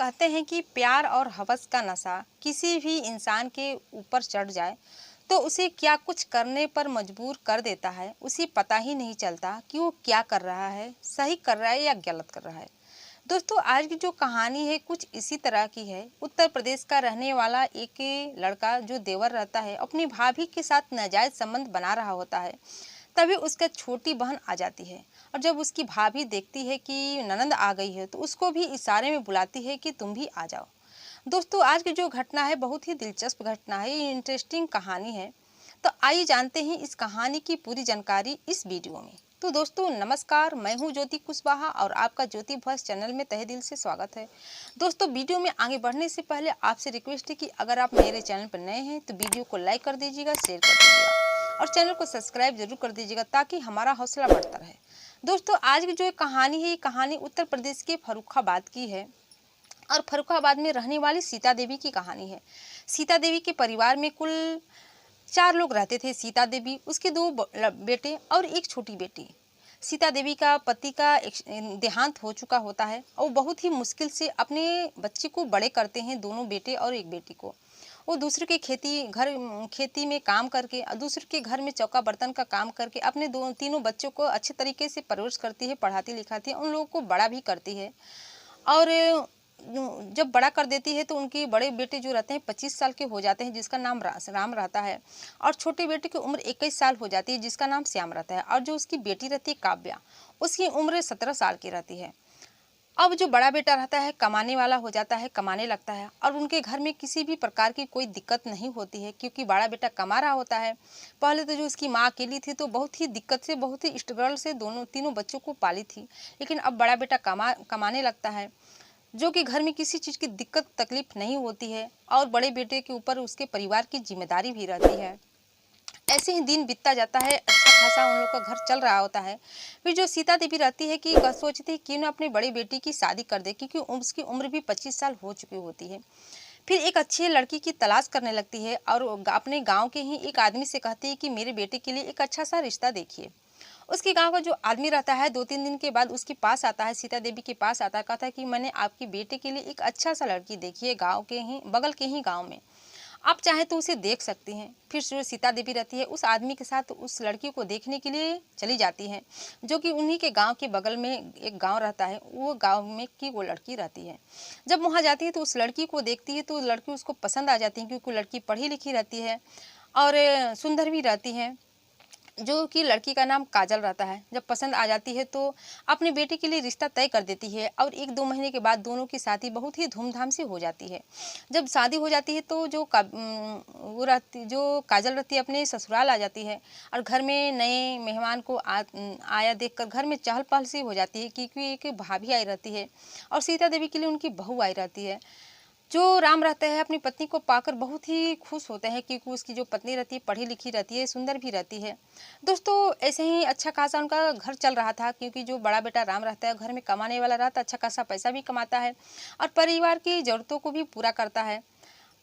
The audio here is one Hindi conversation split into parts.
कहते हैं कि प्यार और हवस का नशा किसी भी इंसान के ऊपर चढ़ जाए तो उसे क्या कुछ करने पर मजबूर कर देता है। उसे पता ही नहीं चलता कि वो क्या कर रहा है, सही कर रहा है या गलत कर रहा है। दोस्तों, आज की जो कहानी है कुछ इसी तरह की है। उत्तर प्रदेश का रहने वाला एक लड़का जो देवर रहता है, अपनी भाभी के साथ नाजायज संबंध बना रहा होता है। तभी उसका छोटी बहन आ जाती है और जब उसकी भाभी देखती है कि ननंद आ गई है तो उसको भी इशारे में बुलाती है कि तुम भी आ जाओ। दोस्तों, आज की जो घटना है बहुत ही दिलचस्प घटना है, ये इंटरेस्टिंग कहानी है। तो आइए जानते हैं इस कहानी की पूरी जानकारी इस वीडियो में। तो दोस्तों नमस्कार, मैं हूं ज्योति कुशवाहा और आपका ज्योति भॉइस चैनल में तहे दिल से स्वागत है। दोस्तों, वीडियो में आगे बढ़ने से पहले आपसे रिक्वेस्ट है कि अगर आप मेरे चैनल पर नए हैं तो वीडियो को लाइक कर दीजिएगा, शेयर कर दीजिएगा और चैनल को सब्सक्राइब जरूर कर दीजिएगा ताकि हमारा हौसला बढ़ता रहे। दोस्तों, आज की जो कहानी है ये कहानी उत्तर प्रदेश के फर्रुखाबाद की है और फर्रुखाबाद में रहने वाली सीता देवी की कहानी है। सीता देवी के परिवार में कुल 4 लोग रहते थे। सीता देवी, उसके 2 बेटे और एक छोटी बेटी। सीता देवी का पति का देहांत हो चुका होता है और बहुत ही मुश्किल से अपने बच्चे को बड़े करते हैं, दोनों बेटे और एक बेटी को। वो दूसरे के खेती में काम करके और दूसरे के घर में चौका बर्तन का काम करके अपने तीनों बच्चों को अच्छे तरीके से परवरिश करती है, पढ़ाती लिखाती है, उन लोगों को बड़ा भी करती है। और जब बड़ा कर देती है तो उनके बड़े बेटे जो रहते हैं 25 साल के हो जाते हैं, जिसका नाम राम रहता है, और छोटे बेटे की उम्र 21 साल हो जाती है, जिसका नाम श्याम रहता है। और जो उसकी बेटी रहती है काव्या, उसकी उम्र 17 साल की रहती है। अब जो बड़ा बेटा रहता है कमाने वाला हो जाता है, कमाने लगता है और उनके घर में किसी भी प्रकार की कोई दिक्कत नहीं होती है क्योंकि बड़ा बेटा कमा रहा होता है। पहले तो जो उसकी माँ अकेली थी तो बहुत ही दिक्कत से, बहुत ही स्ट्रगल से तीनों बच्चों को पाली थी। लेकिन अब बड़ा बेटा कमाने लगता है, जो कि घर में किसी चीज़ की दिक्कत तकलीफ नहीं होती है और बड़े बेटे के ऊपर उसके परिवार की जिम्मेदारी भी रहती है। ऐसे ही दिन बीतता जाता है, अच्छा खासा उन लोग का घर चल रहा होता है। फिर जो सीता देवी रहती है कि सोचती है कि ना अपने बड़ी बेटी की शादी कर दे क्योंकि उसकी उम्र भी 25 साल हो चुकी होती है। फिर एक अच्छी लड़की की तलाश करने लगती है और अपने गांव के ही एक आदमी से कहती है कि मेरे बेटे के लिए एक अच्छा सा रिश्ता देखिए। उसके गांव का जो आदमी रहता है 2-3 दिन के बाद उसके पास आता है, सीता देवी के पास आता है, कहता है कि मैंने आपकी बेटे के लिए एक अच्छा सा लड़की देखी है, गांव के ही बगल के ही गांव में, आप चाहे तो उसे देख सकती हैं। फिर जो सीता देवी रहती है उस आदमी के साथ उस लड़की को देखने के लिए चली जाती है, जो कि उन्हीं के गांव के बगल में एक गांव रहता है, वो गांव में की वो लड़की रहती है। जब वहां जाती है तो उस लड़की को देखती है तो लड़की उसको पसंद आ जाती है क्योंकि लड़की पढ़ी लिखी रहती है और सुंदर भी रहती है, जो कि लड़की का नाम काजल रहता है। जब पसंद आ जाती है तो अपने बेटे के लिए रिश्ता तय कर देती है और 1-2 महीने के बाद दोनों की शादी बहुत ही धूमधाम से हो जाती है। जब शादी हो जाती है तो जो काजल रहती है अपने ससुराल आ जाती है और घर में नए मेहमान को आया देखकर घर में चहल पहल सी हो जाती है क्योंकि एक भाभी आई रहती है और सीता देवी के लिए उनकी बहू आई रहती है। जो राम रहता है अपनी पत्नी को पाकर बहुत ही खुश होते हैं क्योंकि उसकी जो पत्नी रहती है पढ़ी लिखी रहती है, सुंदर भी रहती है। दोस्तों, ऐसे ही अच्छा खासा उनका घर चल रहा था क्योंकि जो बड़ा बेटा राम रहता है घर में कमाने वाला रहता है, अच्छा खासा पैसा भी कमाता है और परिवार की ज़रूरतों को भी पूरा करता है।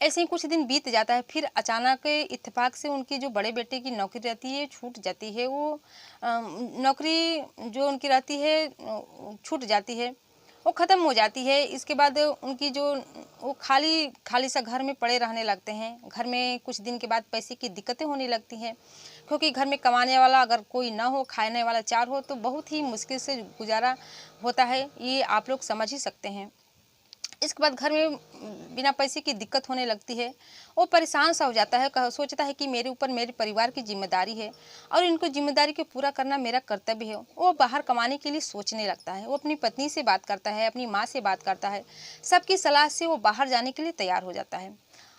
ऐसे ही कुछ दिन बीत जाता है, फिर अचानक इत्तेफाक से उनकी जो बड़े बेटे की नौकरी रहती है छूट जाती है। वो नौकरी जो उनकी रहती है छूट जाती है, वो ख़त्म हो जाती है। इसके बाद उनकी जो वो खाली खाली सा घर में पड़े रहने लगते हैं। घर में कुछ दिन के बाद पैसे की दिक्कतें होने लगती हैं क्योंकि घर में कमाने वाला अगर कोई ना हो, खाने वाला 4 हो तो बहुत ही मुश्किल से गुजारा होता है, ये आप लोग समझ ही सकते हैं। इसके बाद घर में बिना पैसे की दिक्कत होने लगती है। वो परेशान सा हो जाता है, सोचता है कि मेरे ऊपर मेरे परिवार की जिम्मेदारी है और इनको जिम्मेदारी को पूरा करना मेरा कर्तव्य है। वो बाहर कमाने के लिए सोचने लगता है। वो अपनी पत्नी से बात करता है, अपनी माँ से बात करता है, सबकी सलाह से वो बाहर जाने के लिए तैयार हो जाता है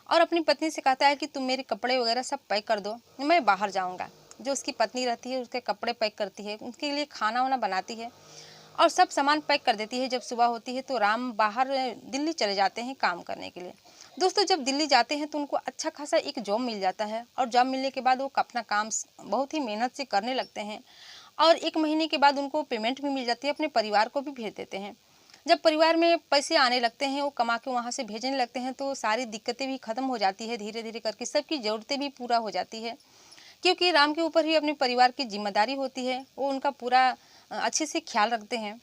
और अपनी पत्नी से कहता है कि तुम मेरे कपड़े वगैरह सब पैक कर दो, मैं बाहर जाऊँगा। जो उसकी पत्नी रहती है उसके कपड़े पैक करती है, उनके लिए खाना वाना बनाती है और सब सामान पैक कर देती है। जब सुबह होती है तो राम बाहर दिल्ली चले जाते हैं काम करने के लिए। दोस्तों, जब दिल्ली जाते हैं तो उनको अच्छा खासा एक जॉब मिल जाता है और जॉब मिलने के बाद वो अपना काम बहुत ही मेहनत से करने लगते हैं और 1 महीने के बाद उनको पेमेंट भी मिल जाती है, अपने परिवार को भी भेज देते हैं। जब परिवार में पैसे आने लगते हैं, वो कमा के वहाँ से भेजने लगते हैं तो सारी दिक्कतें भी ख़त्म हो जाती है, धीरे धीरे करके सबकी ज़रूरतें भी पूरा हो जाती है क्योंकि राम के ऊपर ही अपने परिवार की जिम्मेदारी होती है। वो उनका पूरा अच्छे से ख्याल रखते हैं।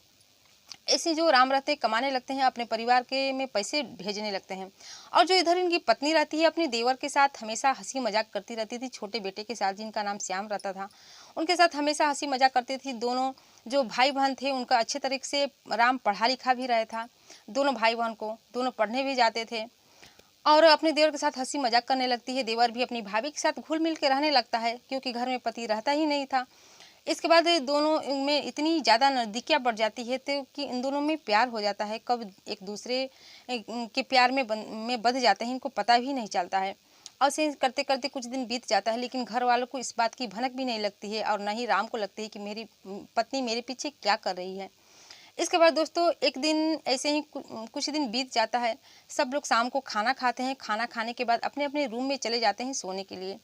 ऐसे जो राम रहते कमाने लगते हैं, अपने परिवार के में पैसे भेजने लगते हैं। और जो इधर इनकी पत्नी रहती है, अपने देवर के साथ हमेशा हंसी मजाक करती रहती थी, छोटे बेटे के साथ जिनका नाम श्याम रहता था, उनके साथ हमेशा हंसी मजाक करती थी। दोनों जो भाई बहन थे उनका अच्छे तरीके से राम पढ़ा लिखा भी रहा था, दोनों भाई बहन को, दोनों पढ़ने भी जाते थे और अपने देवर के साथ हंसी मजाक करने लगती है। देवर भी अपनी भाभी के साथ घुल मिल के रहने लगता है, क्योंकि घर में पति रहता ही नहीं था। इसके बाद ये दोनों में इतनी ज़्यादा नज़दीकियाँ बढ़ जाती है तो कि इन दोनों में प्यार हो जाता है। कब एक दूसरे के प्यार में बंध जाते हैं, इनको पता भी नहीं चलता है। और ऐसे करते करते कुछ दिन बीत जाता है, लेकिन घर वालों को इस बात की भनक भी नहीं लगती है और न ही राम को लगती है कि मेरी पत्नी मेरे पीछे क्या कर रही है। इसके बाद दोस्तों एक दिन ऐसे ही कुछ दिन बीत जाता है। सब लोग शाम को खाना खाते हैं, खाना खाने के बाद अपने अपने रूम में चले जाते हैं सोने के लिए।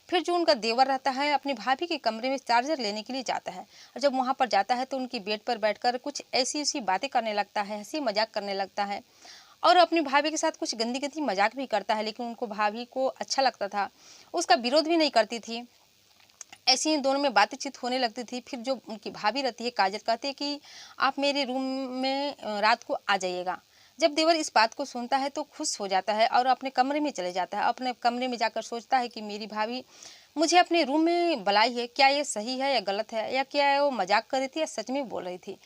फिर जो उनका देवर रहता है अपनी भाभी के कमरे में चार्जर लेने के लिए जाता है, और जब वहाँ पर जाता है तो उनकी बेड पर बैठकर कुछ ऐसी ऐसी बातें करने लगता है, हंसी मजाक करने लगता है और अपनी भाभी के साथ कुछ गंदी गंदी मजाक भी करता है। लेकिन उनको भाभी को अच्छा लगता था, उसका विरोध भी नहीं करती थी। ऐसे ही दोनों में बातचीत होने लगती थी। फिर जो उनकी भाभी रहती है काजल, कहती है कि आप मेरे रूम में रात को आ जाइएगा। जब देवर इस बात को सुनता है तो खुश हो जाता है और अपने कमरे में चले जाता है। अपने कमरे में जाकर सोचता है कि मेरी भाभी मुझे अपने रूम में बुलाई है, क्या ये सही है या गलत है, या क्या वो मजाक कर रही थी या सच में बोल रही थी।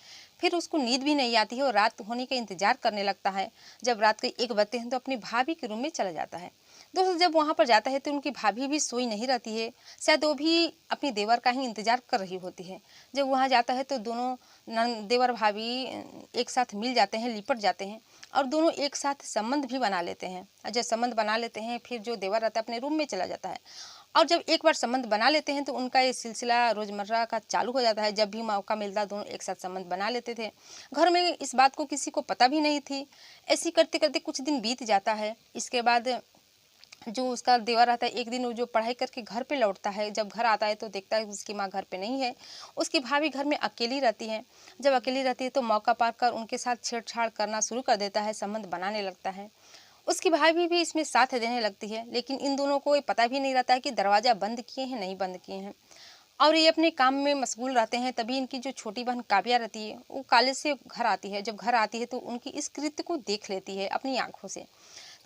फिर उसको नींद भी नहीं आती है और रात होने का इंतजार करने लगता है। जब रात के 1 बजते हैं तो अपनी भाभी के रूम में चला जाता है। दोस्तों जब वहाँ पर जाता है तो उनकी भाभी भी सोई नहीं रहती है, शायद वो भी अपनी देवर का ही इंतजार कर रही होती है। जब वहाँ जाता है तो दोनों देवर भाभी एक साथ मिल जाते हैं, लिपट जाते हैं और दोनों एक साथ संबंध भी बना लेते हैं। और जब संबंध बना लेते हैं फिर जो देवर रहता है अपने रूम में चला जाता है और जब एक बार संबंध बना लेते हैं तो उनका ये सिलसिला रोजमर्रा का चालू हो जाता है। जब भी मौका मिलता दोनों एक साथ संबंध बना लेते थे। घर में इस बात को किसी को पता भी नहीं थी। ऐसी करते करते कुछ दिन बीत जाता है। इसके बाद जो उसका देवर रहता है, एक दिन वो जो पढ़ाई करके घर पे लौटता है, जब घर आता है तो देखता है उसकी माँ घर पे नहीं है, उसकी भाभी घर में अकेली रहती है। जब अकेली रहती है तो मौका पाकर कर उनके साथ छेड़छाड़ करना शुरू कर देता है, संबंध बनाने लगता है। उसकी भाभी भी इसमें साथ देने लगती है, लेकिन इन दोनों को ये पता भी नहीं रहता है कि दरवाज़ा बंद किए हैं नहीं बंद किए हैं और ये अपने काम में मशगूल रहते हैं। तभी इनकी जो छोटी बहन काव्या रहती है वो कॉलेज से घर आती है। जब घर आती है तो उनकी इस कृत्य को देख लेती है अपनी आंखों से।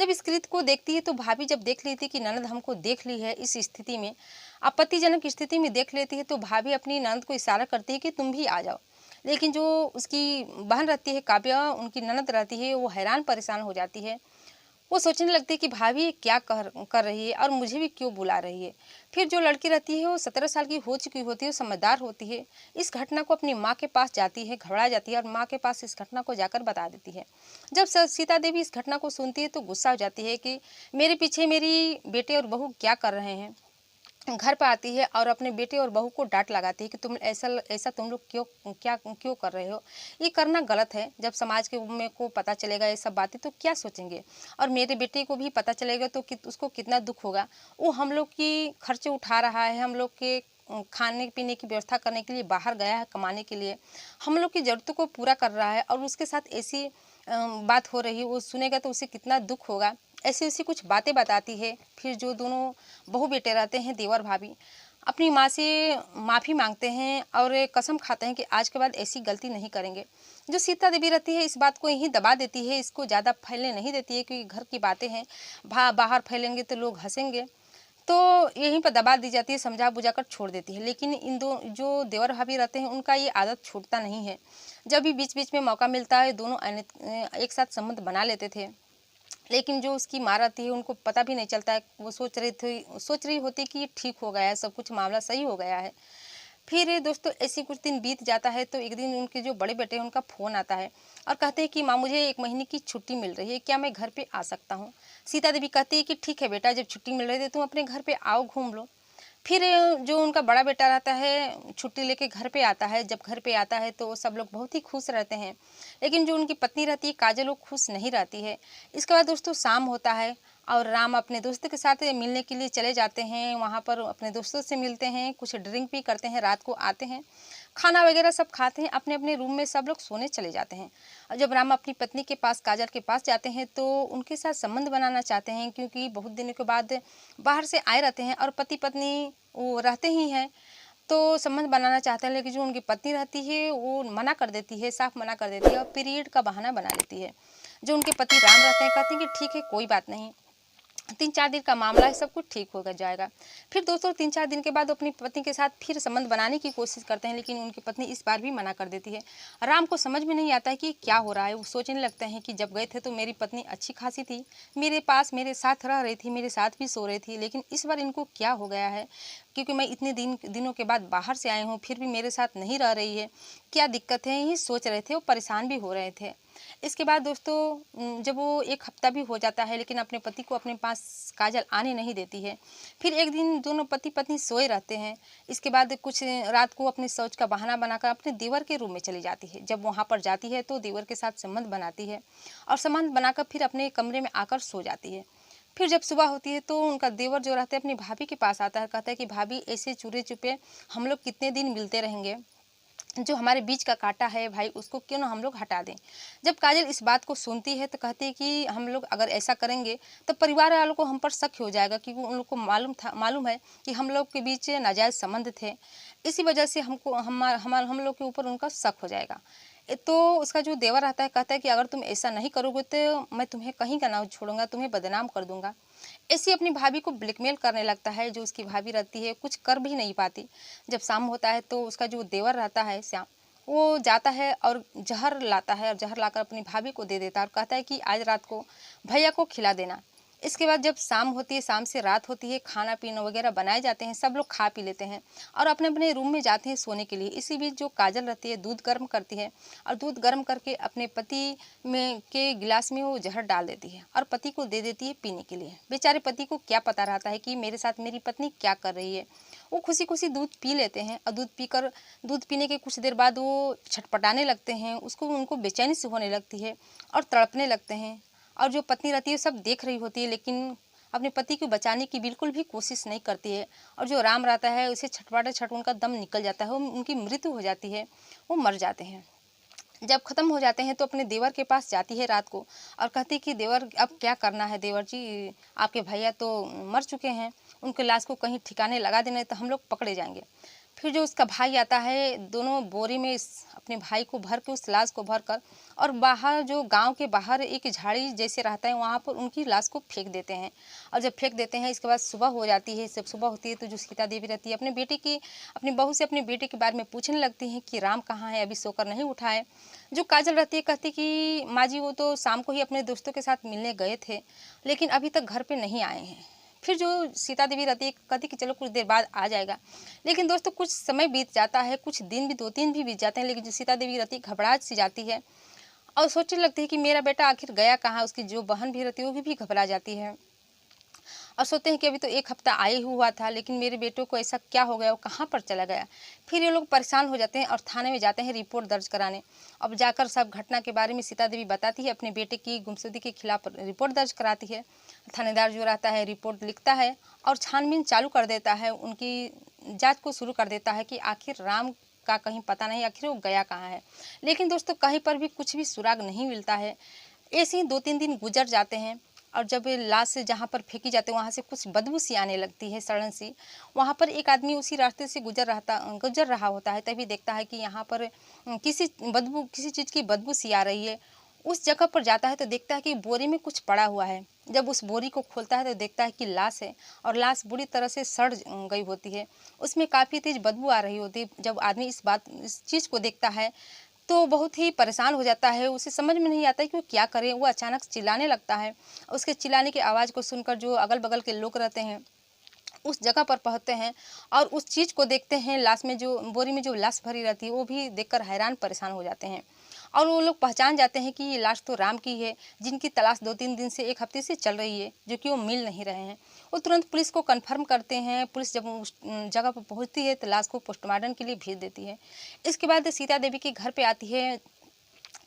जब इस कृत्य को देखती है तो भाभी जब देख लेती है कि ननद हमको देख ली है इस स्थिति में, आपत्तिजनक स्थिति में देख लेती है, तो भाभी अपनी ननद को इशारा करती है कि तुम भी आ जाओ। लेकिन जो उसकी बहन रहती है काव्या, उनकी ननद रहती है, वो हैरान परेशान हो जाती है। वो सोचने लगती है कि भाभी ये क्या कर रही है और मुझे भी क्यों बुला रही है। फिर जो लड़की रहती है वो 17 साल की हो चुकी होती है, समझदार होती है। इस घटना को अपनी माँ के पास जाती है, घबरा जाती है और माँ के पास इस घटना को जाकर बता देती है। जब सीता देवी इस घटना को सुनती है तो गुस्सा हो जाती है कि मेरे पीछे मेरी बेटे और बहू क्या कर रहे हैं। घर पर आती है और अपने बेटे और बहू को डांट लगाती है कि तुम ऐसा ऐसा तुम लोग क्यों कर रहे हो, ये करना गलत है। जब समाज के में को पता चलेगा ये सब बातें तो क्या सोचेंगे, और मेरे बेटे को भी पता चलेगा तो उसको कितना दुख होगा। वो हम लोग की खर्चे उठा रहा है, हम लोग के खाने पीने की व्यवस्था करने के लिए बाहर गया है कमाने के लिए, हम लोग की ज़रूरतों को पूरा कर रहा है और उसके साथ ऐसी बात हो रही है, वो सुनेगा तो उसे कितना दुख होगा। ऐसी ऐसी कुछ बातें बताती है। फिर जो दोनों बहू बेटे रहते हैं देवर भाभी अपनी माँ से माफ़ी मांगते हैं और कसम खाते हैं कि आज के बाद ऐसी गलती नहीं करेंगे। जो सीता देवी रहती है इस बात को यहीं दबा देती है, इसको ज़्यादा फैलने नहीं देती है, क्योंकि घर की बातें हैं, बाहर फैलेंगे तो लोग हंसेंगे, तो यहीं पर दबा दी जाती है, समझा बुझा कर छोड़ देती है। लेकिन इन दो जो देवर भाभी रहते हैं उनका ये आदत छूटता नहीं है। जब भी बीच बीच में मौका मिलता है दोनों एक साथ संबंध बना लेते थे। लेकिन जो उसकी माँ रहती है उनको पता भी नहीं चलता है, वो सोच रही होती कि ये ठीक हो गया है, सब कुछ मामला सही हो गया है। फिर दोस्तों ऐसे कुछ दिन बीत जाता है तो एक दिन उनके जो बड़े बेटे हैं उनका फ़ोन आता है और कहते हैं कि माँ मुझे 1 महीने की छुट्टी मिल रही है, क्या मैं घर पे आ सकता हूँ। सीता देवी कहती है कि ठीक है बेटा, जब छुट्टी मिल रही है तुम अपने घर पे आओ, घूम लो। फिर जो उनका बड़ा बेटा रहता है छुट्टी लेके घर पे आता है। जब घर पे आता है तो सब लोग बहुत ही खुश रहते हैं, लेकिन जो उनकी पत्नी रहती है काजल वो खुश नहीं रहती है। इसके बाद दोस्तों शाम होता है और राम अपने दोस्त के साथ मिलने के लिए चले जाते हैं। वहाँ पर अपने दोस्तों से मिलते हैं, कुछ ड्रिंक भी करते हैं, रात को आते हैं, खाना वगैरह सब खाते हैं, अपने अपने रूम में सब लोग सोने चले जाते हैं। और जब राम अपनी पत्नी के पास काजल के पास जाते हैं तो उनके साथ संबंध बनाना चाहते हैं, क्योंकि बहुत दिनों के बाद बाहर से आए रहते हैं और पति पत्नी वो रहते ही हैं। तो संबंध बनाना चाहते हैं, लेकिन जो उनकी पत्नी रहती है वो मना कर देती है, साफ मना कर देती है और पीरियड का बहाना बना लेती है। जो उनके पति राम रहते हैं कहते हैं कि ठीक है, कोई बात नहीं, 3-4 दिन का मामला है, सब कुछ ठीक होकर जाएगा। फिर दोस्तों 3-4 दिन के बाद अपनी पत्नी के साथ फिर संबंध बनाने की कोशिश करते हैं, लेकिन उनकी पत्नी इस बार भी मना कर देती है। राम को समझ में नहीं आता है कि क्या हो रहा है। वो सोचने लगते हैं कि जब गए थे तो मेरी पत्नी अच्छी खासी थी, मेरे पास मेरे साथ रह रही थी, मेरे साथ भी सो रही थी, लेकिन इस बार इनको क्या हो गया है, क्योंकि मैं इतने दिनों के बाद बाहर से आए हूँ, फिर भी मेरे साथ नहीं रह रही है। क्या दिक्कत है, यही सोच रहे थे, वो परेशान भी हो रहे थे। इसके बाद दोस्तों जब वो 1 हफ्ता भी हो जाता है, लेकिन अपने पति को अपने पास काजल आने नहीं देती है। फिर एक दिन दोनों पति पत्नी सोए रहते हैं। इसके बाद कुछ रात को अपने शौच का बहाना बनाकर अपने देवर के रूम में चली जाती है। जब वहाँ पर जाती है तो देवर के साथ संबंध बनाती है और संबंध बनाकर फिर अपने कमरे में आकर सो जाती है। फिर जब सुबह होती है तो उनका देवर जो रहता है अपनी भाभी के पास आता है, कहता है कि भाभी ऐसे चूरे चुपे हम लोग कितने दिन मिलते रहेंगे, जो हमारे बीच का कांटा है भाई उसको क्यों ना हम लोग हटा दें। जब काजल इस बात को सुनती है तो कहती है कि हम लोग अगर ऐसा करेंगे तो परिवार वालों को हम पर शक हो जाएगा, क्योंकि उन लोग को मालूम है कि हम लोग के बीच नाजायज़ संबंध थे। इसी वजह से हम लोग के ऊपर उनका शक हो जाएगा। तो उसका जो देवर रहता है कहता है कि अगर तुम ऐसा नहीं करोगे तो मैं तुम्हें कहीं का ना छोड़ूंगा, तुम्हें बदनाम कर दूंगा। ऐसी अपनी भाभी को ब्लैकमेल करने लगता है। जो उसकी भाभी रहती है कुछ कर भी नहीं पाती। जब शाम होता है तो उसका जो देवर रहता है श्याम, वो जाता है और जहर लाता है और जहर लाकर अपनी भाभी को दे देता है और कहता है कि आज रात को भैया को खिला देना। इसके बाद जब शाम होती है, शाम से रात होती है, खाना पीना वगैरह बनाए जाते हैं, सब लोग खा पी लेते हैं और अपने अपने रूम में जाते हैं सोने के लिए। इसी बीच जो काजल रहती है दूध गर्म करती है और दूध गर्म करके अपने पति में के गिलास में वो जहर डाल देती है और पति को दे देती है पीने के लिए। बेचारे पति को क्या पता रहता है कि मेरे साथ मेरी पत्नी क्या कर रही है। वो खुशी खुशी दूध पी लेते हैं और दूध पीने के कुछ देर बाद वो छटपटाने लगते हैं, उसको उनको बेचैनी से होने लगती है और तड़पने लगते हैं। और जो पत्नी रहती है सब देख रही होती है, लेकिन अपने पति को बचाने की बिल्कुल भी कोशिश नहीं करती है। और जो राम रहता है उसे छटपटाते छट उनका दम निकल जाता है, उनकी मृत्यु हो जाती है, वो मर जाते हैं। जब ख़त्म हो जाते हैं तो अपने देवर के पास जाती है रात को और कहती है कि देवर अब क्या करना है देवर जी, आपके भैया तो मर चुके हैं, उनके लाश को कहीं ठिकाने लगा देना तो हम लोग पकड़े जाएंगे। फिर जो उसका भाई आता है, दोनों बोरी में अपने भाई को भर के उस लाश को भर कर और बाहर जो गांव के बाहर एक झाड़ी जैसे रहता है वहाँ पर उनकी लाश को फेंक देते हैं। और जब फेंक देते हैं इसके बाद सुबह हो जाती है। जब सुबह होती है तो जो सीता देवी रहती है अपनी बहू से अपने बेटे के बारे में पूछने लगती हैं कि राम कहाँ है, अभी सोकर नहीं उठा है। जो काजल रहती है कहती कि माँ जी वो तो शाम को ही अपने दोस्तों के साथ मिलने गए थे, लेकिन अभी तक घर पे नहीं आए हैं। फिर जो सीता देवी रहती है कहती कि चलो कुछ देर बाद आ जाएगा। लेकिन दोस्तों कुछ समय बीत जाता है, कुछ दिन भी 2-3 भी बीत जाते हैं, लेकिन जो सीता देवी रहती है घबराहट सी जाती है और सोचने लगती है कि मेरा बेटा आखिर गया कहाँ। उसकी जो बहन भी रहती है वो भी घबरा जाती है और सोचते हैं कि अभी तो 1 हफ्ता आए हुआ था, लेकिन मेरे बेटों को ऐसा क्या हो गया, वो कहाँ पर चला गया। फिर ये लोग परेशान हो जाते हैं और थाने में जाते हैं रिपोर्ट दर्ज कराने। अब जाकर सब घटना के बारे में सीता देवी बताती है, अपने बेटे की गुमशुदगी के खिलाफ रिपोर्ट दर्ज कराती है। थानेदार जो रहता है रिपोर्ट लिखता है और छानबीन चालू कर देता है, उनकी जाँच को शुरू कर देता है कि आखिर राम का कहीं पता नहीं, आखिर वो गया कहाँ है। लेकिन दोस्तों कहीं पर भी कुछ भी सुराग नहीं मिलता है। ऐसे ही 2-3 दिन गुजर जाते हैं और जब ये लाश जहाँ पर फेंकी जाती है वहाँ से कुछ बदबू सी आने लगती है, सड़न सी। वहाँ पर एक आदमी उसी रास्ते से गुजर रहा होता है, तभी देखता है कि यहाँ पर किसी चीज़ की बदबू सी आ रही है। उस जगह पर जाता है तो देखता है कि बोरी में कुछ पड़ा हुआ है। जब उस बोरी को खोलता है तो देखता है कि लाश है और लाश बुरी तरह से सड़ गई होती है। उसमें काफ़ी तेज़ बदबू आ रही होती है। जब आदमी इस चीज़ को देखता है तो बहुत ही परेशान हो जाता है। उसे समझ में नहीं आता है कि वो क्या करे। वो अचानक चिल्लाने लगता है। उसके चिल्लाने की आवाज़ को सुनकर जो अगल-बगल के लोग रहते हैं उस जगह पर पहुँचते हैं और उस चीज़ को देखते हैं। लाश में जो बोरी में जो लाश भरी रहती है वो भी देखकर हैरान परेशान हो जाते हैं और वो लोग पहचान जाते हैं कि ये लाश तो राम की है, जिनकी तलाश 2-3 दिन से 1 हफ्ते से चल रही है, जो कि वो मिल नहीं रहे हैं। वो तुरंत पुलिस को कन्फर्म करते हैं। पुलिस जब उस जगह पर पहुँचती है तो लाश को पोस्टमार्टम के लिए भेज देती है। इसके बाद सीता देवी के घर पे आती है,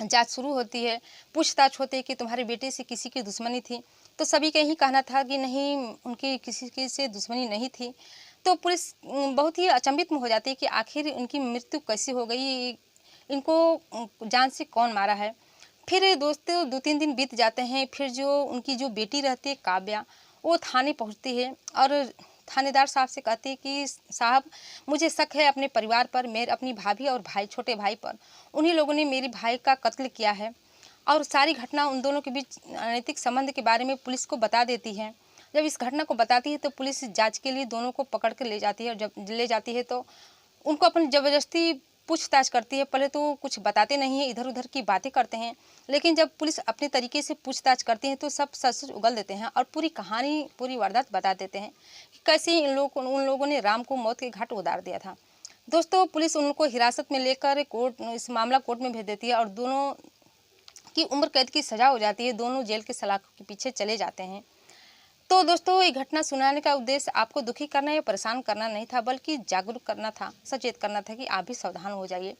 जाँच शुरू होती है, पूछताछ होती है कि तुम्हारे बेटे से किसी की दुश्मनी थी? तो सभी का यही कहना था कि नहीं, उनकी किसी की से दुश्मनी नहीं थी। तो पुलिस बहुत ही अचंभित में हो जाती है कि आखिर इनकी मृत्यु कैसे हो गई? इनको जान से कौन मारा है? फिर दोस्तों 2-3 दिन बीत जाते हैं। फिर जो उनकी जो बेटी रहती है काव्या, वो थाने पहुँचती है और थानेदार साहब से कहती है कि साहब, मुझे शक है अपने परिवार पर, मेरे अपनी भाभी और भाई, छोटे भाई पर। उन्हीं लोगों ने मेरे भाई का कत्ल किया है। और सारी घटना उन दोनों के बीच अनैतिक संबंध के बारे में पुलिस को बता देती है। जब इस घटना को बताती है तो पुलिस जांच के लिए दोनों को पकड़ कर ले जाती है, और जब ले जाती है तो उनको अपन ज़बरदस्ती पूछताछ करती है। पहले तो कुछ बताते नहीं हैं, इधर-उधर की बातें करते हैं, लेकिन जब पुलिस अपने तरीके से पूछताछ करती है तो सब सच-सच उगल देते हैं और पूरी कहानी, पूरी वारदात बता देते हैं कि कैसे उन लोगों ने राम को मौत के घाट उतार दिया था। दोस्तों, पुलिस उनको हिरासत में लेकर इस मामला कोर्ट में भेज देती है और दोनों की उम्र कैद की सज़ा हो जाती है। दोनों जेल के सलाखों के पीछे चले जाते हैं। तो दोस्तों, ये घटना सुनाने का उद्देश्य आपको दुखी करना या परेशान करना नहीं था, बल्कि जागरूक करना था, सचेत करना था कि आप भी सावधान हो जाइए।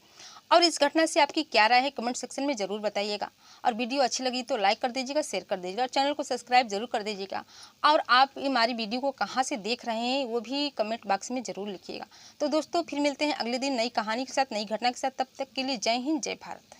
और इस घटना से आपकी क्या राय है, कमेंट सेक्शन में ज़रूर बताइएगा। और वीडियो अच्छी लगी तो लाइक कर दीजिएगा, शेयर कर दीजिएगा और चैनल को सब्सक्राइब जरूर कर दीजिएगा। और आप हमारी वीडियो को कहाँ से देख रहे हैं वो भी कमेंट बॉक्स में ज़रूर लिखिएगा। तो दोस्तों, फिर मिलते हैं अगले दिन नई कहानी के साथ, नई घटना के साथ। तब तक के लिए जय हिंद, जय भारत।